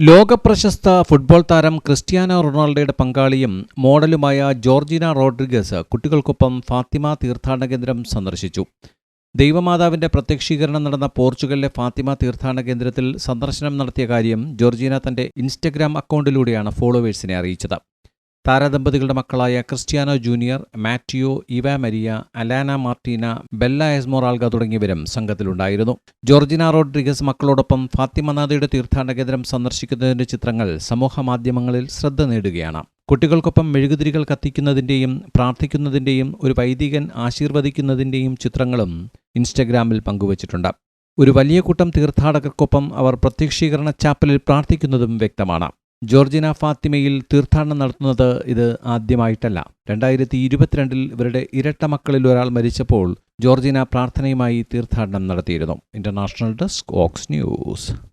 ലോകപ്രശസ്ത ഫുട്ബോൾ താരം ക്രിസ്ത്യാനോ റൊണാൾഡോയുടെ പങ്കാളിയും മോഡലുമായ ജോർജിന റോഡ്രിഗസ് കുട്ടികൾക്കൊപ്പം ഫാത്തിമ തീർത്ഥാടന കേന്ദ്രം സന്ദർശിച്ചു. ദൈവമാതാവിന്റെ പ്രത്യക്ഷീകരണം നടന്ന പോർച്ചുഗലിലെ ഫാത്തിമ തീർത്ഥാടന കേന്ദ്രത്തിൽ സന്ദർശനം നടത്തിയ കാര്യം ജോർജിന തന്റെ ഇൻസ്റ്റഗ്രാം അക്കൗണ്ടിലൂടെയാണ് ഫോളോവേഴ്സിനെ അറിയിച്ചത്. താരദമ്പതികളുടെ മക്കളായ ക്രിസ്ത്യാനോ ജൂനിയർ, മാറ്റിയോ, ഇവ മരിയ, അലാന മാർട്ടീന, ബെല്ല എസ്മോറാൾഗ തുടങ്ങിയവരും സംഘത്തിലുണ്ടായിരുന്നു. ജോർജിന റോഡ്രിഗസ് മക്കളോടൊപ്പം ഫാത്തിമ നാഥയുടെ തീർത്ഥാടന കേന്ദ്രം സന്ദർശിക്കുന്നതിന്റെ ചിത്രങ്ങൾ സമൂഹമാധ്യമങ്ങളിൽ ശ്രദ്ധ നേടുകയാണ്. കുട്ടികൾക്കൊപ്പം മെഴുകുതിരികൾ കത്തിക്കുന്നതിന്റെയും പ്രാർത്ഥിക്കുന്നതിന്റെയും ഒരു വൈദികൻ ആശീർവദിക്കുന്നതിന്റെയും ചിത്രങ്ങളും ഇൻസ്റ്റഗ്രാമിൽ പങ്കുവച്ചിട്ടുണ്ട്. ഒരു വലിയ കൂട്ടം തീർത്ഥാടകർക്കൊപ്പം അവർ പ്രത്യക്ഷീകരണ ചാപ്പലിൽ പ്രാർത്ഥിക്കുന്നതും വ്യക്തമാണ്. ജോർജിന ഫാത്തിമയിൽ തീർത്ഥാടനം നടത്തുന്നത് ഇത് ആദ്യമായിട്ടല്ല. 2022 ഇവരുടെ ഇരട്ട മക്കളിൽ ഒരാൾ മരിച്ചപ്പോൾ ജോർജിന പ്രാർത്ഥനയുമായി തീർത്ഥാടനം നടത്തിയിരുന്നു. International desk, Vox news.